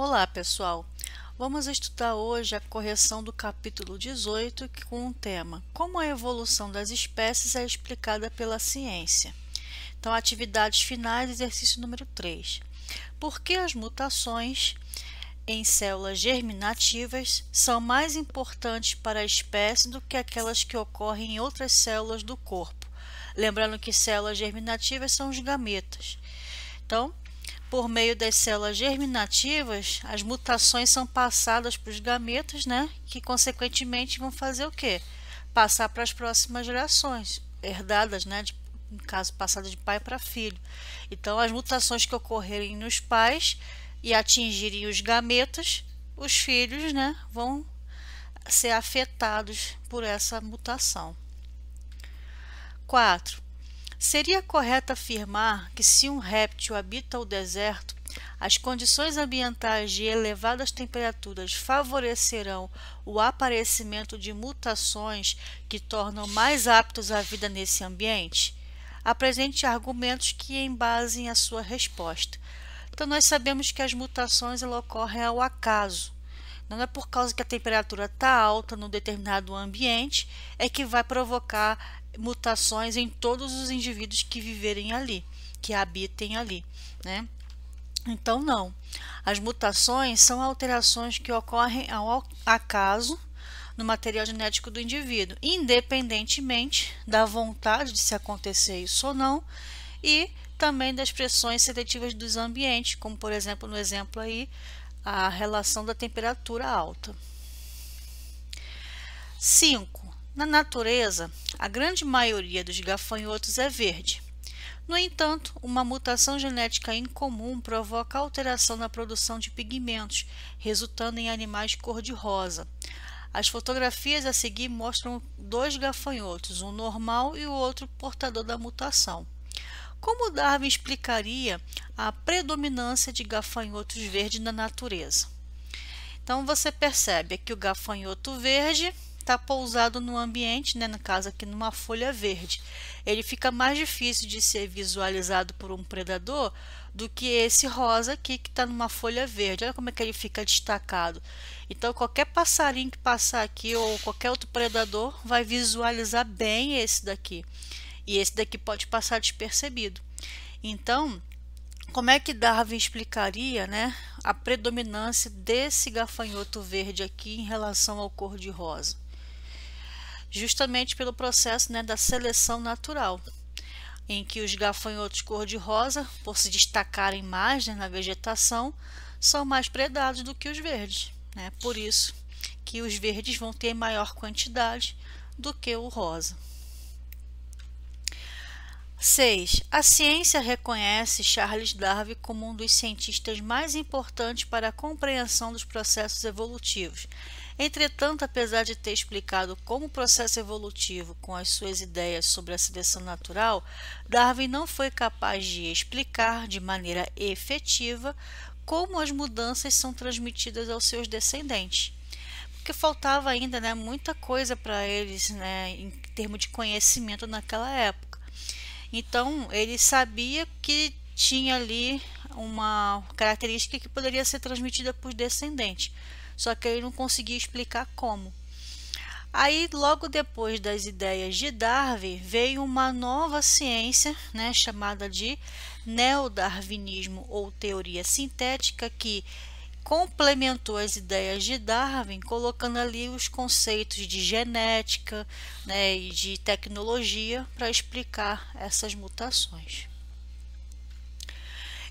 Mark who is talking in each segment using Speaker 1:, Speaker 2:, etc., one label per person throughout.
Speaker 1: Olá, pessoal! Vamos estudar hoje a correção do capítulo 18 com o tema Como a evolução das espécies é explicada pela ciência. Então, atividades finais, exercício número 3. Por que as mutações em células germinativas são mais importantes para a espécie do que aquelas que ocorrem em outras células do corpo? Lembrando que células germinativas são os gametas. Então, por meio das células germinativas, as mutações são passadas para os gametas, né? Que consequentemente vão fazer o quê? Passar para as próximas gerações, herdadas, né? No caso, passada de pai para filho. Então, as mutações que ocorrerem nos pais e atingirem os gametas, os filhos, né? Vão ser afetados por essa mutação. 4. Seria correto afirmar que se um réptil habita o deserto, as condições ambientais de elevadas temperaturas favorecerão o aparecimento de mutações que tornam mais aptos à vida nesse ambiente? Apresente argumentos que embasem a sua resposta. Então, nós sabemos que as mutações ocorrem ao acaso. Não é por causa que a temperatura está alta num determinado ambiente é que vai provocar mutações em todos os indivíduos que viverem ali, que habitem ali, né? Então, não. As mutações são alterações que ocorrem ao acaso no material genético do indivíduo, independentemente da vontade de se acontecer isso ou não, e também das pressões seletivas dos ambientes, como por exemplo, no exemplo aí, a relação da temperatura alta. 5. Na natureza, a grande maioria dos gafanhotos é verde. No entanto, uma mutação genética incomum provoca alteração na produção de pigmentos, resultando em animais cor-de-rosa. As fotografias a seguir mostram dois gafanhotos, um normal e o outro portador da mutação. Como Darwin explicaria a predominância de gafanhotos verdes na natureza? Então, você percebe que o gafanhoto verde está pousado no ambiente, né, no caso aqui numa folha verde. Ele fica mais difícil de ser visualizado por um predador do que esse rosa aqui que está numa folha verde. Olha como é que ele fica destacado. Então, qualquer passarinho que passar aqui ou qualquer outro predador vai visualizar bem esse daqui. E esse daqui pode passar despercebido. Então, como é que Darwin explicaria, né, a predominância desse gafanhoto verde aqui em relação ao cor-de-rosa? Justamente pelo processo, né, da seleção natural, em que os gafanhotos cor-de-rosa, por se destacarem mais, né, na vegetação, são mais predados do que os verdes, né? Por isso que os verdes vão ter maior quantidade do que o rosa. 6. A ciência reconhece Charles Darwin como um dos cientistas mais importantes para a compreensão dos processos evolutivos. Entretanto, apesar de ter explicado como o processo evolutivo com as suas ideias sobre a seleção natural, Darwin não foi capaz de explicar de maneira efetiva como as mudanças são transmitidas aos seus descendentes. Porque faltava ainda, né, muita coisa para eles, né, em termos de conhecimento naquela época. Então, ele sabia que tinha ali uma característica que poderia ser transmitida por descendentes, só que ele não conseguia explicar como. Aí, logo depois das ideias de Darwin, veio uma nova ciência, né, chamada de neodarwinismo ou teoria sintética, que complementou as ideias de Darwin, colocando ali os conceitos de genética, né, e de tecnologia para explicar essas mutações.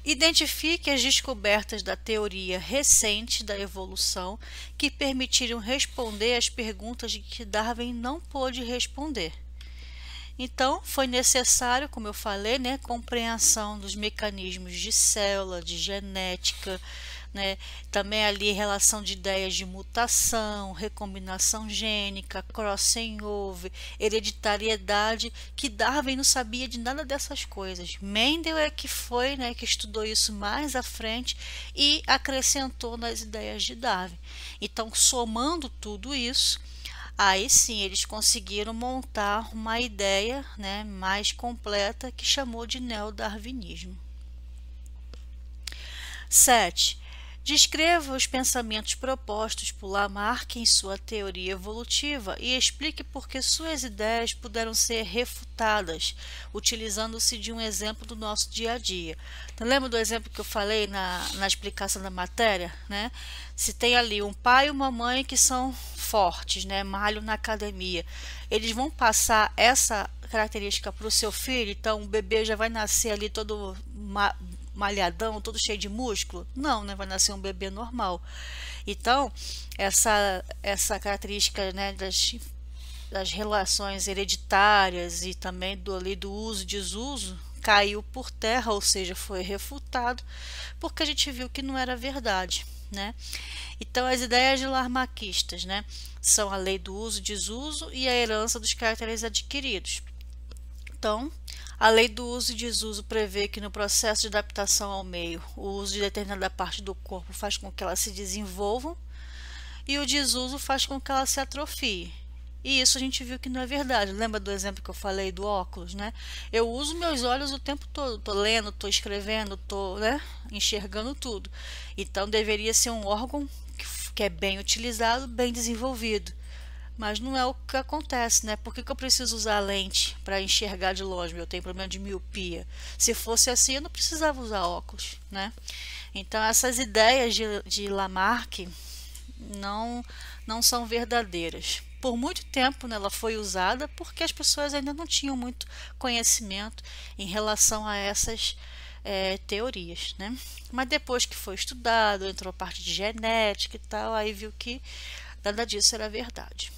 Speaker 1: Identifique as descobertas da teoria recente da evolução que permitiram responder às perguntas de que Darwin não pôde responder. Então, foi necessário, como eu falei, né, compreensão dos mecanismos de célula, de genética, né, também ali relação de ideias de mutação, recombinação gênica, crossing over, hereditariedade, que Darwin não sabia de nada dessas coisas. Mendel é que foi, né, que estudou isso mais à frente e acrescentou nas ideias de Darwin. Então, somando tudo isso, aí sim eles conseguiram montar uma ideia, né, mais completa que chamou de neodarwinismo. 7. Descreva os pensamentos propostos por Lamarck em sua teoria evolutiva e explique por que suas ideias puderam ser refutadas, utilizando-se de um exemplo do nosso dia a dia. Então, lembra do exemplo que eu falei na explicação da matéria, né? Se tem ali um pai e uma mãe que são fortes, né? Malham na academia, eles vão passar essa característica para o seu filho, então o bebê já vai nascer ali todo malhadão, todo cheio de músculo? Não, né? Vai nascer um bebê normal. Então, essa característica, né, das relações hereditárias e também do uso e desuso caiu por terra, ou seja, foi refutado, porque a gente viu que não era verdade, né? Então, as ideias de lamarckistas, né, são a lei do uso e desuso e a herança dos caracteres adquiridos. Então, a lei do uso e desuso prevê que no processo de adaptação ao meio, o uso de determinada parte do corpo faz com que ela se desenvolva e o desuso faz com que ela se atrofie. E isso a gente viu que não é verdade. Lembra do exemplo que eu falei do óculos, né? Eu uso meus olhos o tempo todo, estou lendo, estou escrevendo, estou, né, enxergando tudo. Então deveria ser um órgão que é bem utilizado, bem desenvolvido. Mas não é o que acontece, né? Por que eu preciso usar a lente para enxergar de longe? Eu tenho problema de miopia. Se fosse assim, eu não precisava usar óculos, né? Então, essas ideias de Lamarck não são verdadeiras. Por muito tempo, né, ela foi usada porque as pessoas ainda não tinham muito conhecimento em relação a essas teorias, né? Mas depois que foi estudado, entrou a parte de genética e tal, aí viu que nada disso era verdade.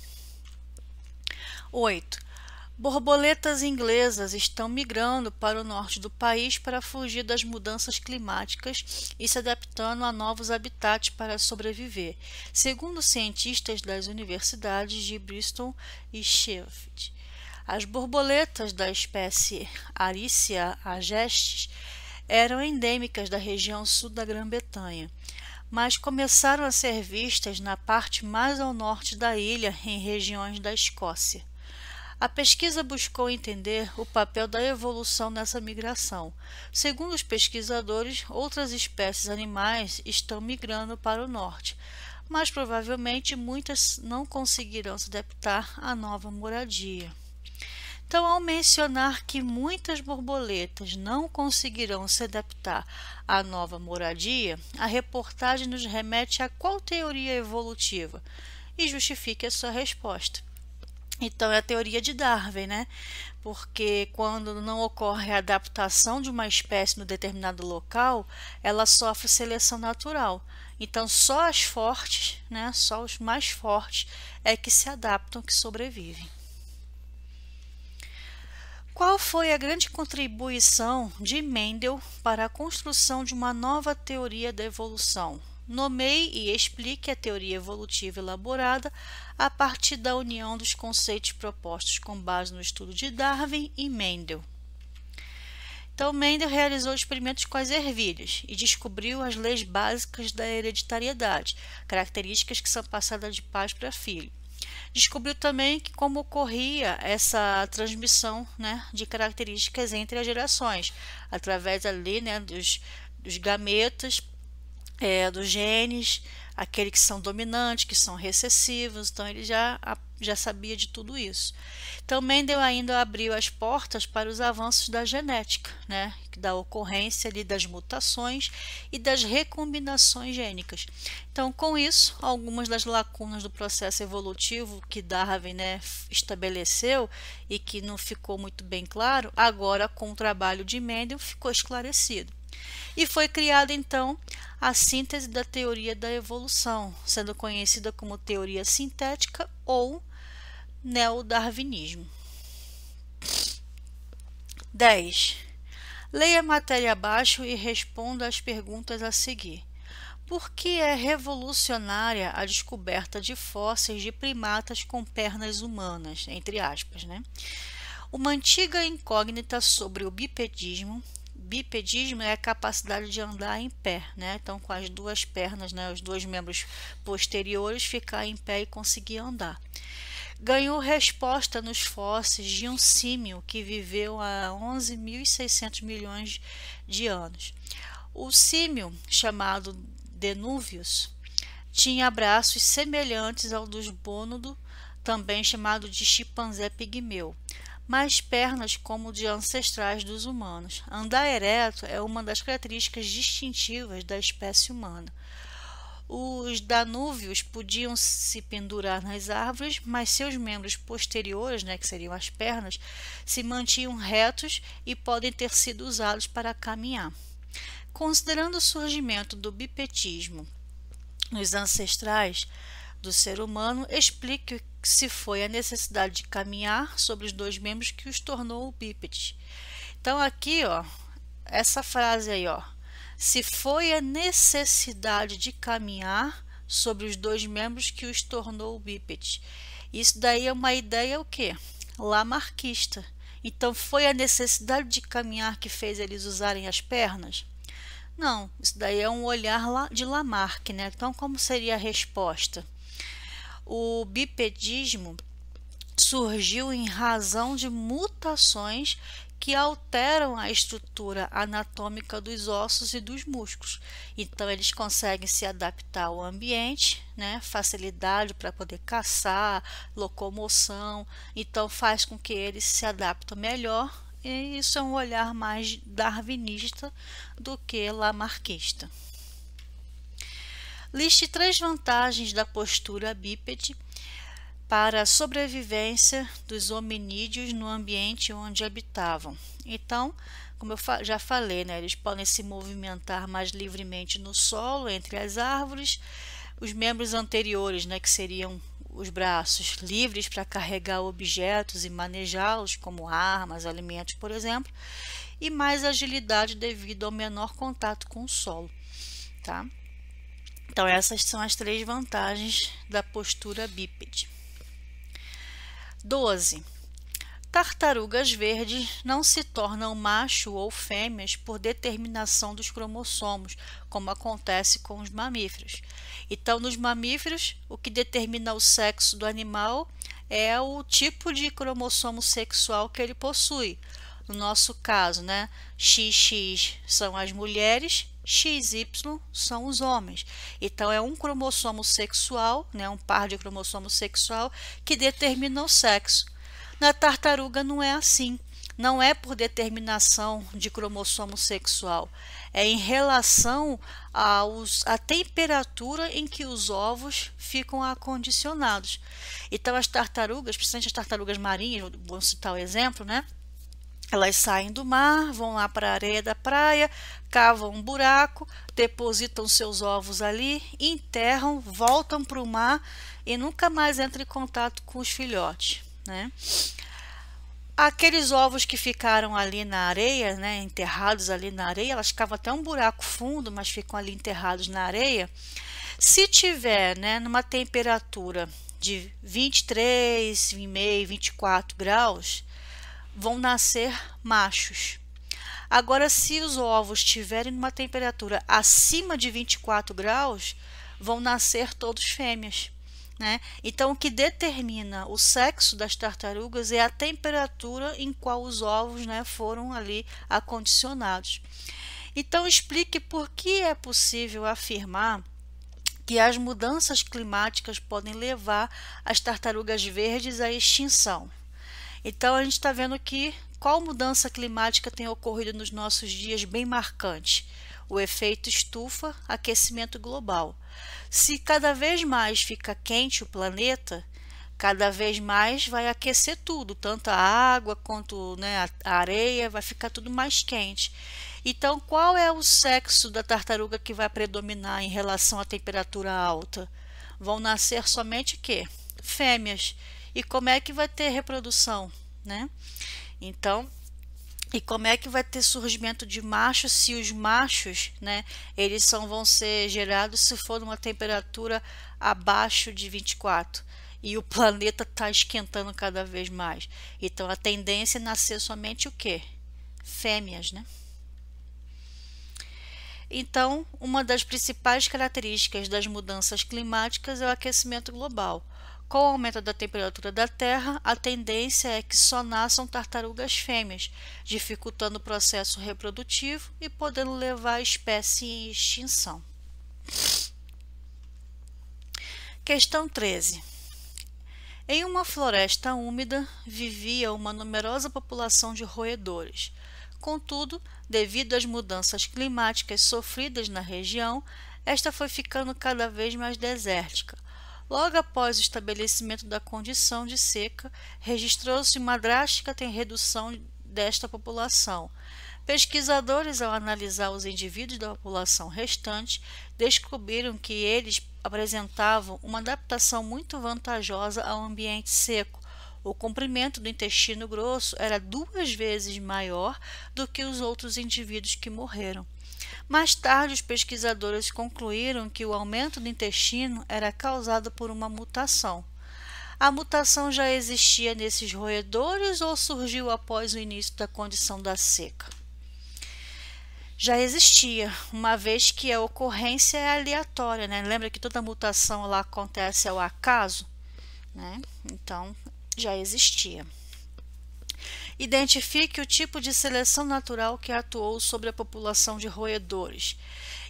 Speaker 1: 8. Borboletas inglesas estão migrando para o norte do país para fugir das mudanças climáticas e se adaptando a novos habitats para sobreviver, segundo cientistas das universidades de Bristol e Sheffield. As borboletas da espécie Aricia agestis eram endêmicas da região sul da Grã-Bretanha, mas começaram a ser vistas na parte mais ao norte da ilha, em regiões da Escócia. A pesquisa buscou entender o papel da evolução nessa migração. Segundo os pesquisadores, outras espécies animais estão migrando para o norte, mas provavelmente muitas não conseguirão se adaptar à nova moradia. Então, ao mencionar que muitas borboletas não conseguirão se adaptar à nova moradia, a reportagem nos remete a qual teoria evolutiva? E justifique a sua resposta. Então, é a teoria de Darwin, né? Porque quando não ocorre a adaptação de uma espécie no determinado local, ela sofre seleção natural. Então, só as fortes, né? Só os mais fortes é que se adaptam, que sobrevivem. Qual foi a grande contribuição de Mendel para a construção de uma nova teoria da evolução? Nomeie e explique a teoria evolutiva elaborada a partir da união dos conceitos propostos com base no estudo de Darwin e Mendel. Então, Mendel realizou experimentos com as ervilhas e descobriu as leis básicas da hereditariedade, características que são passadas de pai para filho. Descobriu também que como ocorria essa transmissão, né, de características entre as gerações, através ali, né, dos gametas, dos genes, aqueles que são dominantes, que são recessivos. Então ele já sabia de tudo isso. Então Mendel ainda abriu as portas para os avanços da genética, né, da ocorrência ali das mutações e das recombinações gênicas. Então, com isso, algumas das lacunas do processo evolutivo que Darwin, né, estabeleceu e que não ficou muito bem claro, agora com o trabalho de Mendel ficou esclarecido. E foi criada então a síntese da teoria da evolução, sendo conhecida como teoria sintética ou neodarwinismo. 10. Leia a matéria abaixo e responda às perguntas a seguir. Por que é revolucionária a descoberta de fósseis de primatas com pernas humanas, entre aspas, né? Uma antiga incógnita sobre o bipedismo. Bipedismo é a capacidade de andar em pé, né? Então, com as duas pernas, né, os dois membros posteriores, ficar em pé e conseguir andar. Ganhou resposta nos fósseis de um símio que viveu há 11.600 milhões de anos. O símio, chamado Denuvius, tinha braços semelhantes ao dos bonobo, também chamado de chimpanzé pigmeu, mas pernas como de ancestrais dos humanos. Andar ereto é uma das características distintivas da espécie humana. Os danúvios podiam se pendurar nas árvores, mas seus membros posteriores, que seriam as pernas, se mantinham retos e podem ter sido usados para caminhar. Considerando o surgimento do bipetismo nos ancestrais do ser humano, explique se foi a necessidade de caminhar sobre os dois membros que os tornou bípedes. Então aqui, essa frase aí, se foi a necessidade de caminhar sobre os dois membros que os tornou bípedes. Isso daí é uma ideia o quê? Lamarckista. Então foi a necessidade de caminhar que fez eles usarem as pernas? Não, isso daí é um olhar de Lamarck, né? Então como seria a resposta? O bipedismo surgiu em razão de mutações que alteram a estrutura anatômica dos ossos e dos músculos. Então, eles conseguem se adaptar ao ambiente, facilidade para poder caçar, locomoção. Então, faz com que eles se adaptem melhor. E isso é um olhar mais darwinista do que lamarckista. Liste 3 vantagens da postura bípede para a sobrevivência dos hominídeos no ambiente onde habitavam. Então, como eu já falei, eles podem se movimentar mais livremente no solo, entre as árvores, os membros anteriores, que seriam os braços, livres para carregar objetos e manejá-los, como armas, alimentos, por exemplo, e mais agilidade devido ao menor contato com o solo, tá? Então, essas são as 3 vantagens da postura bípede. 12. Tartarugas verdes não se tornam macho ou fêmeas por determinação dos cromossomos, como acontece com os mamíferos. Então, nos mamíferos, o que determina o sexo do animal é o tipo de cromossomo sexual que ele possui. No nosso caso, XX são as mulheres, XY são os homens. Então, é um cromossomo sexual, um par de cromossomo sexual que determina o sexo. Na tartaruga não é assim. Não é por determinação de cromossomo sexual. É em relação à temperatura em que os ovos ficam acondicionados. Então, as tartarugas, principalmente as tartarugas marinhas, vou citar o exemplo, elas saem do mar, vão lá para a areia da praia, cavam um buraco, depositam seus ovos ali, enterram, voltam para o mar e nunca mais entram em contato com os filhotes, Aqueles ovos que ficaram ali na areia, enterrados ali na areia, elas cavam até um buraco fundo, mas ficam ali enterrados na areia. Se tiver, numa temperatura de 23,5, 24 graus, vão nascer machos. Agora, se os ovos estiverem numa temperatura acima de 24 graus, vão nascer todos fêmeas. Então, o que determina o sexo das tartarugas é a temperatura em qual os ovos foram ali acondicionados. Então, explique por que é possível afirmar que as mudanças climáticas podem levar as tartarugas verdes à extinção. Então, a gente está vendo aqui qual mudança climática tem ocorrido nos nossos dias bem marcante. O efeito estufa, aquecimento global. Se cada vez mais fica quente o planeta, cada vez mais vai aquecer tudo, tanto a água quanto a areia, vai ficar tudo mais quente. Então, qual é o sexo da tartaruga que vai predominar em relação à temperatura alta? Vão nascer somente o quê? Fêmeas. E como é que vai ter reprodução, Então, e como é que vai ter surgimento de machos se os machos, eles vão ser gerados se for numa temperatura abaixo de 24 e o planeta está esquentando cada vez mais. Então, a tendência é nascer somente o quê? Fêmeas, Então, uma das principais características das mudanças climáticas é o aquecimento global. Com o aumento da temperatura da Terra, a tendência é que só nasçam tartarugas fêmeas, dificultando o processo reprodutivo e podendo levar a espécie em extinção. Questão 13. Em uma floresta úmida vivia uma numerosa população de roedores. Contudo, devido às mudanças climáticas sofridas na região, esta foi ficando cada vez mais desértica. Logo após o estabelecimento da condição de seca, registrou-se uma drástica redução desta população. Pesquisadores, ao analisar os indivíduos da população restante, descobriram que eles apresentavam uma adaptação muito vantajosa ao ambiente seco. O comprimento do intestino grosso era 2 vezes maior do que os outros indivíduos que morreram. Mais tarde, os pesquisadores concluíram que o aumento do intestino era causado por uma mutação. A mutação já existia nesses roedores ou surgiu após o início da condição da seca? Já existia, uma vez que a ocorrência é aleatória, né? Lembra que toda mutação lá acontece ao acaso, né? Então, já existia. Identifique o tipo de seleção natural que atuou sobre a população de roedores.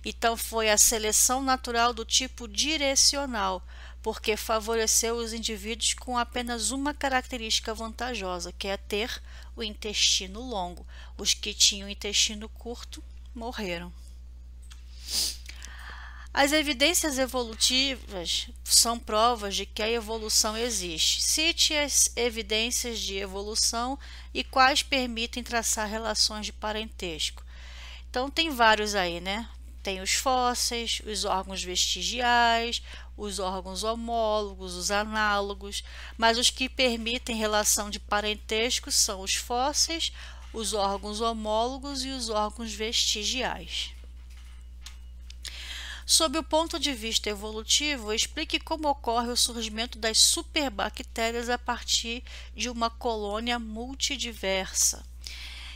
Speaker 1: Então, foi a seleção natural do tipo direcional, porque favoreceu os indivíduos com apenas uma característica vantajosa, que é ter o intestino longo. Os que tinham intestino curto morreram. As evidências evolutivas são provas de que a evolução existe. Cite as evidências de evolução e quais permitem traçar relações de parentesco. Então, tem vários aí, né? Tem os fósseis, os órgãos vestigiais, os órgãos homólogos, os análogos, mas os que permitem relação de parentesco são os fósseis, os órgãos homólogos e os órgãos vestigiais. Sob o ponto de vista evolutivo, explique como ocorre o surgimento das superbactérias a partir de uma colônia multidiversa.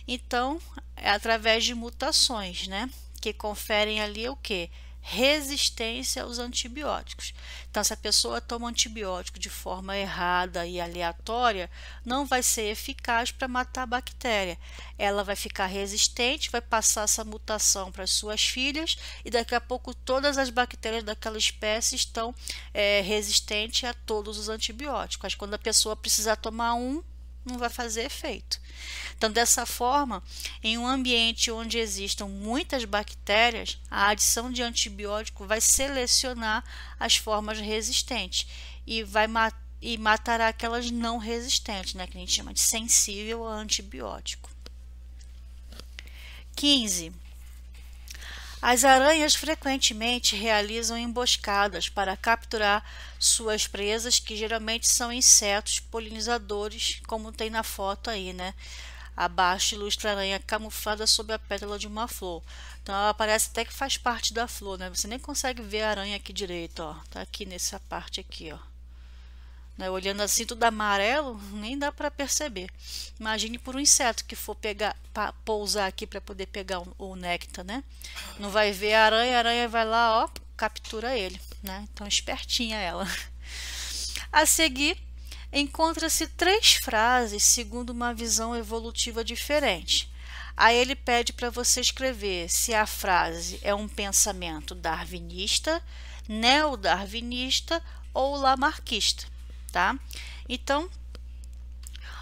Speaker 1: Então, é através de mutações, né, que conferem ali o quê? Resistência aos antibióticos. Então, se a pessoa toma antibiótico de forma errada e aleatória, não vai ser eficaz para matar a bactéria. Ela vai ficar resistente, vai passar essa mutação para as suas filhas e daqui a pouco todas as bactérias daquela espécie estão resistentes a todos os antibióticos. Mas quando a pessoa precisar tomar um, não vai fazer efeito. Então, dessa forma, em um ambiente onde existam muitas bactérias, a adição de antibiótico vai selecionar as formas resistentes e matará aquelas não resistentes, né, que a gente chama de sensível a antibiótico. 15. As aranhas frequentemente realizam emboscadas para capturar suas presas, que geralmente são insetos polinizadores, como tem na foto aí, né? Abaixo ilustra a aranha camuflada sob a pétala de uma flor. Então ela parece até que faz parte da flor, né? Você nem consegue ver a aranha aqui direito, ó. Tá aqui nessa parte aqui, ó. Né? Olhando assim tudo amarelo, nem dá para perceber. Imagine por um inseto que for pousar aqui para poder pegar o néctar, né? Não vai ver a aranha vai lá, ó, captura ele, né? Então espertinha ela. A seguir, encontra-se 3 frases segundo uma visão evolutiva diferente. Aí ele pede para você escrever se a frase é um pensamento darwinista, neodarwinista ou lamarquista. Tá? Então,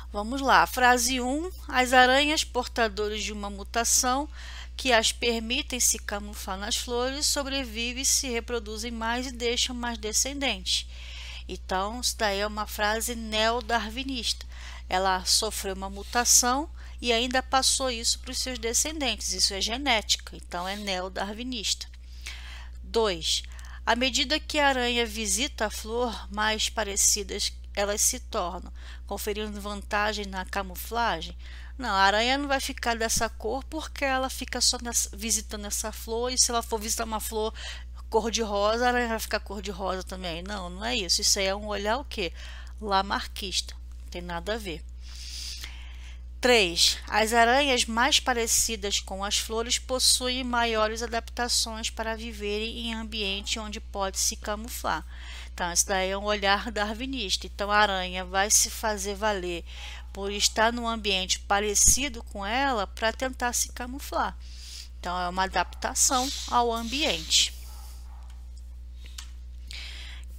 Speaker 1: vamos lá. Frase 1. As aranhas portadoras de uma mutação que as permitem se camuflar nas flores sobrevivem, se reproduzem mais e deixam mais descendentes. Então, isso daí é uma frase neodarwinista. Ela sofreu uma mutação e ainda passou isso para os seus descendentes. Isso é genética, então é neodarwinista. 2. À medida que a aranha visita a flor, mais parecidas elas se tornam, conferindo vantagem na camuflagem. Não, a aranha não vai ficar dessa cor porque ela fica só visitando essa flor, e se ela for visitar uma flor cor-de-rosa, a aranha vai ficar cor-de-rosa também. Não, não é isso. Isso aí é um olhar o quê? Lamarquista. Não tem nada a ver. 3. As aranhas mais parecidas com as flores possuem maiores adaptações para viverem em ambiente onde pode se camuflar. Então, isso daí é um olhar darwinista. Então, a aranha vai se fazer valer por estar num ambiente parecido com ela para tentar se camuflar. Então, é uma adaptação ao ambiente.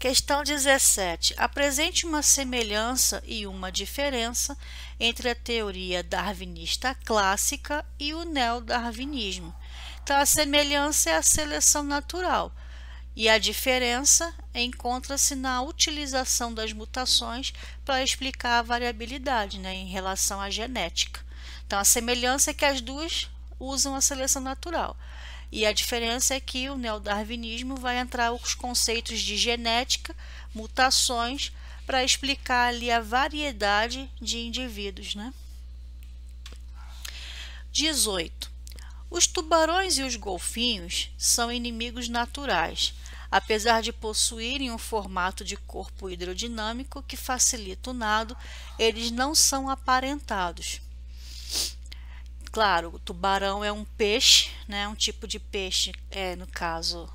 Speaker 1: Questão 17. Apresente uma semelhança e uma diferença entre a teoria darwinista clássica e o neodarwinismo. Então, a semelhança é a seleção natural e a diferença encontra-se na utilização das mutações para explicar a variabilidade, né, em relação à genética. Então, a semelhança é que as duas usam a seleção natural. E a diferença é que o neodarwinismo vai entrar os conceitos de genética, mutações, para explicar ali a variedade de indivíduos, né? 18. Os tubarões e os golfinhos são inimigos naturais, apesar de possuírem um formato de corpo hidrodinâmico que facilita o nado, eles não são aparentados. Claro, o tubarão é um peixe, né? Um tipo de peixe, no caso,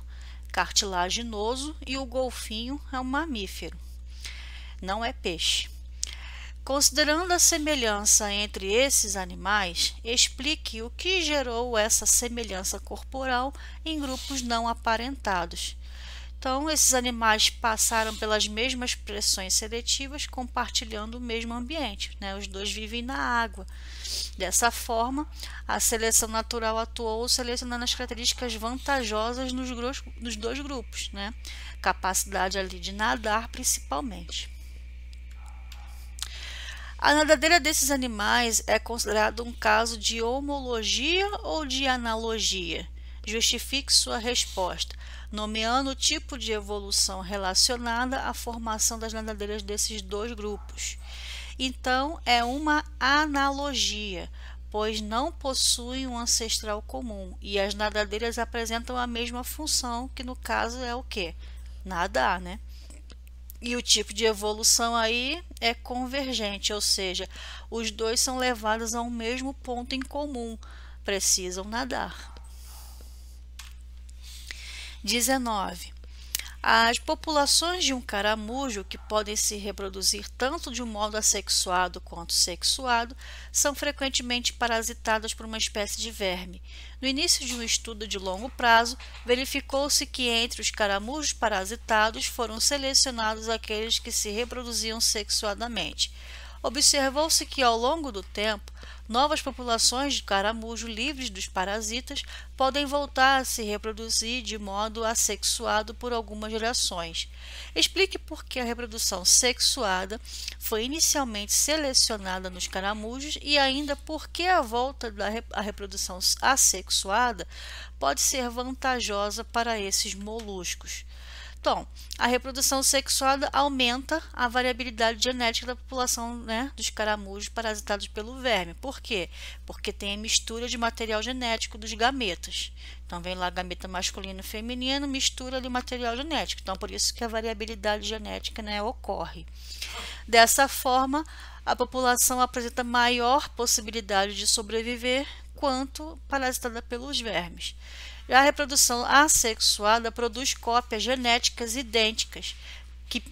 Speaker 1: cartilaginoso, e o golfinho é um mamífero, não é peixe. Considerando a semelhança entre esses animais, explique o que gerou essa semelhança corporal em grupos não aparentados. Então, esses animais passaram pelas mesmas pressões seletivas, compartilhando o mesmo ambiente, né? Os dois vivem na água. Dessa forma, a seleção natural atuou selecionando as características vantajosas nos dois grupos, né? Capacidade ali de nadar, principalmente. A nadadeira desses animais é considerada um caso de homologia ou de analogia? Justifique sua resposta, nomeando o tipo de evolução relacionada à formação das nadadeiras desses dois grupos. Então, é uma analogia, pois não possuem um ancestral comum e as nadadeiras apresentam a mesma função, que no caso é o quê? Nadar, né? E o tipo de evolução aí é convergente, ou seja, os dois são levados a um mesmo ponto em comum, precisam nadar. 19. As populações de um caramujo, que podem se reproduzir tanto de um modo assexuado quanto sexuado, são frequentemente parasitadas por uma espécie de verme. No início de um estudo de longo prazo, verificou-se que entre os caramujos parasitados foram selecionados aqueles que se reproduziam sexuadamente. Observou-se que, ao longo do tempo, novas populações de caramujo livres dos parasitas podem voltar a se reproduzir de modo assexuado por algumas gerações. Explique por que a reprodução sexuada foi inicialmente selecionada nos caramujos e ainda por que a volta da reprodução assexuada pode ser vantajosa para esses moluscos. Então, a reprodução sexuada aumenta a variabilidade genética da população, né, dos caramujos parasitados pelo verme. Por quê? Porque tem a mistura de material genético dos gametas. Então, vem lá gameta masculino e feminino, mistura ali material genético. Então, por isso que a variabilidade genética, né, ocorre. Dessa forma, a população apresenta maior possibilidade de sobreviver quanto parasitada pelos vermes. Já a reprodução assexuada produz cópias genéticas idênticas,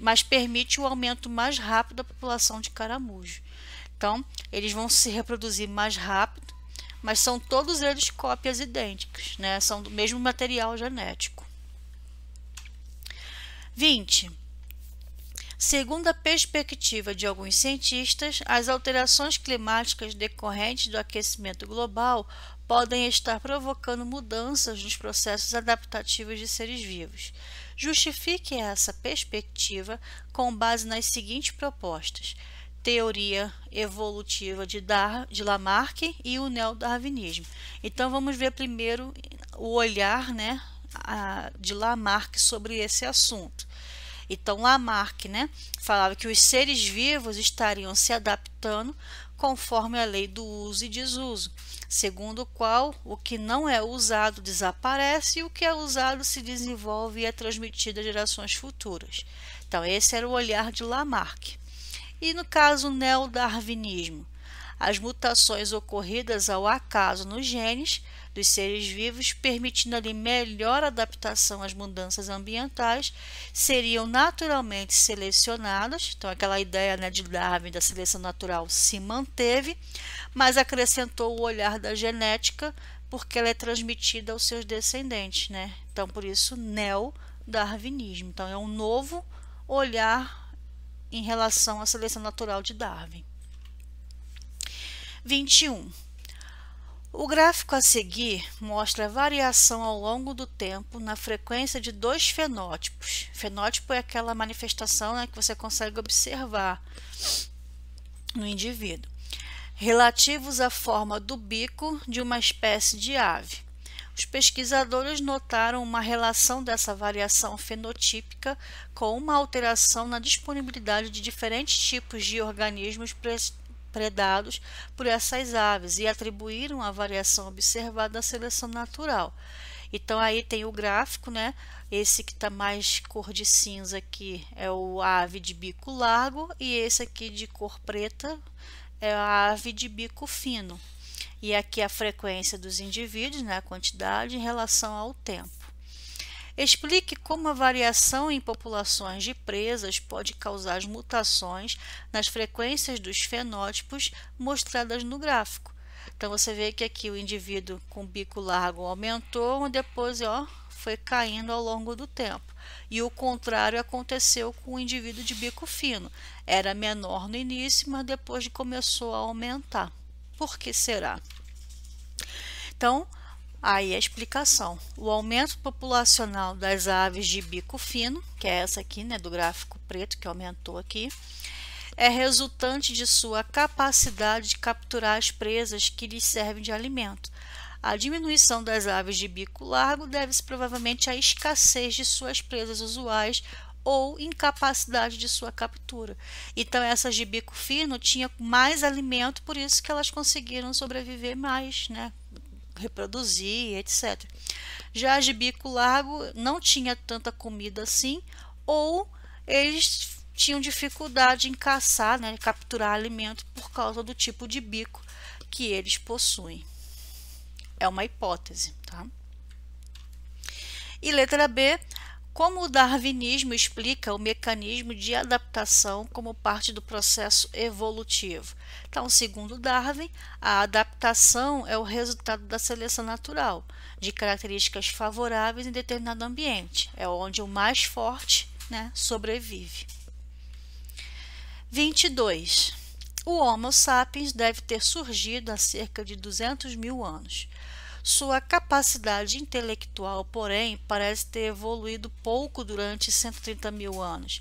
Speaker 1: mas permite o aumento mais rápido da população de caramujo. Então, eles vão se reproduzir mais rápido, mas são todos eles cópias idênticas, né? São do mesmo material genético. 20. Segundo a perspectiva de alguns cientistas, as alterações climáticas decorrentes do aquecimento global podem estar provocando mudanças nos processos adaptativos de seres vivos. Justifique essa perspectiva com base nas seguintes propostas: teoria evolutiva de Lamarck e o neodarwinismo. Então, vamos ver primeiro o olhar, né, de Lamarck sobre esse assunto. Então, Lamarck, né, falava que os seres vivos estariam se adaptando conforme a lei do uso e desuso, segundo o qual o que não é usado desaparece e o que é usado se desenvolve e é transmitido a gerações futuras. Então, esse era o olhar de Lamarck. E no caso neodarwinismo, as mutações ocorridas ao acaso nos genes dos seres vivos, permitindo ali melhor adaptação às mudanças ambientais, seriam naturalmente selecionadas. Então, aquela ideia, né, de Darwin da seleção natural se manteve, mas acrescentou o olhar da genética, porque ela é transmitida aos seus descendentes, né? Então, por isso, neodarwinismo. Então, é um novo olhar em relação à seleção natural de Darwin. 21. O gráfico a seguir mostra a variação ao longo do tempo na frequência de dois fenótipos. Fenótipo é aquela manifestação, né, que você consegue observar no indivíduo, relativos à forma do bico de uma espécie de ave. Os pesquisadores notaram uma relação dessa variação fenotípica com uma alteração na disponibilidade de diferentes tipos de organismos predados por essas aves e atribuíram a variação observada à seleção natural. Então aí tem o gráfico, né? Esse que está mais cor de cinza aqui é o ave de bico largo e esse aqui de cor preta é a ave de bico fino. E aqui a frequência dos indivíduos, né? A quantidade em relação ao tempo. Explique como a variação em populações de presas pode causar as mutações nas frequências dos fenótipos mostradas no gráfico. Então, você vê que aqui o indivíduo com bico largo aumentou, depois foi caindo ao longo do tempo. E o contrário aconteceu com o indivíduo de bico fino. Era menor no início, mas depois começou a aumentar. Por que será? Então, aí a explicação. O aumento populacional das aves de bico fino, que é essa aqui, né, do gráfico preto que aumentou aqui, é resultante de sua capacidade de capturar as presas que lhes servem de alimento. A diminuição das aves de bico largo deve-se provavelmente à escassez de suas presas usuais ou incapacidade de sua captura. Então, essas de bico fino tinham mais alimento, por isso que elas conseguiram sobreviver mais, né? Reproduzir, etc. Já as de bico largo não tinha tanta comida assim, ou eles tinham dificuldade em caçar, né, capturar alimento por causa do tipo de bico que eles possuem. É uma hipótese, tá? E letra B, como o darwinismo explica o mecanismo de adaptação como parte do processo evolutivo? Então, segundo Darwin, a adaptação é o resultado da seleção natural, de características favoráveis em determinado ambiente. É onde o mais forte, né, sobrevive. 22. O Homo sapiens deve ter surgido há cerca de 200 mil anos. Sua capacidade intelectual, porém, parece ter evoluído pouco durante 130 mil anos.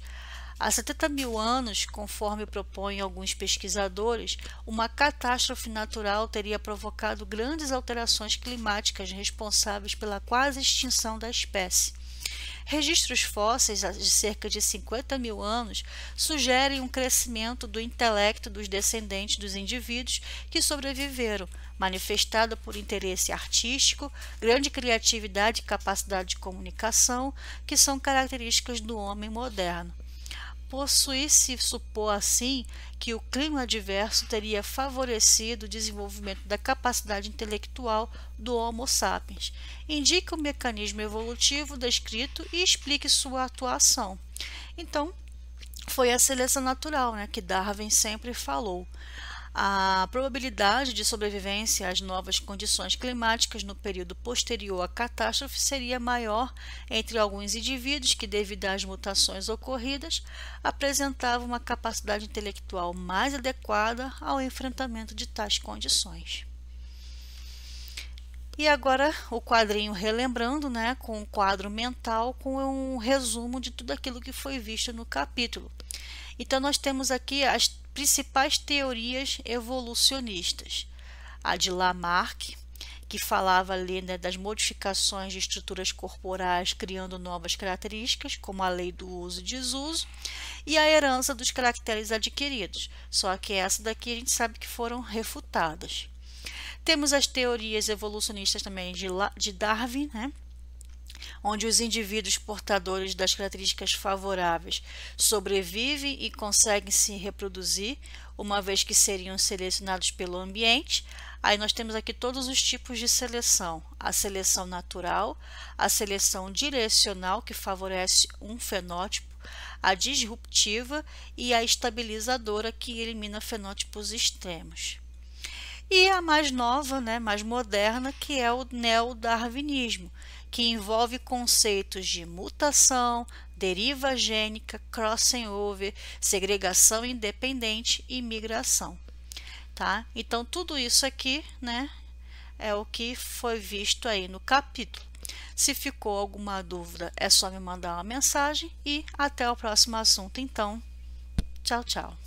Speaker 1: Há 70 mil anos, conforme propõem alguns pesquisadores, uma catástrofe natural teria provocado grandes alterações climáticas responsáveis pela quase extinção da espécie. Registros fósseis de cerca de 50 mil anos sugerem um crescimento do intelecto dos descendentes dos indivíduos que sobreviveram, manifestada por interesse artístico, grande criatividade e capacidade de comunicação, que são características do homem moderno. Possui-se supor assim que o clima adverso teria favorecido o desenvolvimento da capacidade intelectual do Homo sapiens. Indique o mecanismo evolutivo descrito e explique sua atuação. Então, foi a seleção natural, né, que Darwin sempre falou. A probabilidade de sobrevivência às novas condições climáticas no período posterior à catástrofe seria maior entre alguns indivíduos que, devido às mutações ocorridas, apresentavam uma capacidade intelectual mais adequada ao enfrentamento de tais condições. E agora o quadrinho relembrando, né, com um quadro mental com um resumo de tudo aquilo que foi visto no capítulo. Então, nós temos aqui as principais teorias evolucionistas. A de Lamarck, que falava ali, né, das modificações de estruturas corporais criando novas características, como a lei do uso e desuso, e a herança dos caracteres adquiridos. Só que essa daqui a gente sabe que foram refutadas. Temos as teorias evolucionistas também de Darwin, né, onde os indivíduos portadores das características favoráveis sobrevivem e conseguem se reproduzir, uma vez que seriam selecionados pelo ambiente. Aí nós temos aqui todos os tipos de seleção: a seleção natural, a seleção direcional, que favorece um fenótipo, a disruptiva e a estabilizadora, que elimina fenótipos extremos. E a mais nova, né, mais moderna, que é o neodarwinismo, que envolve conceitos de mutação, deriva gênica, crossing over, segregação independente e migração, tá? Então, tudo isso aqui, né, é o que foi visto aí no capítulo. Se ficou alguma dúvida, é só me mandar uma mensagem e até o próximo assunto. Então, tchau, tchau.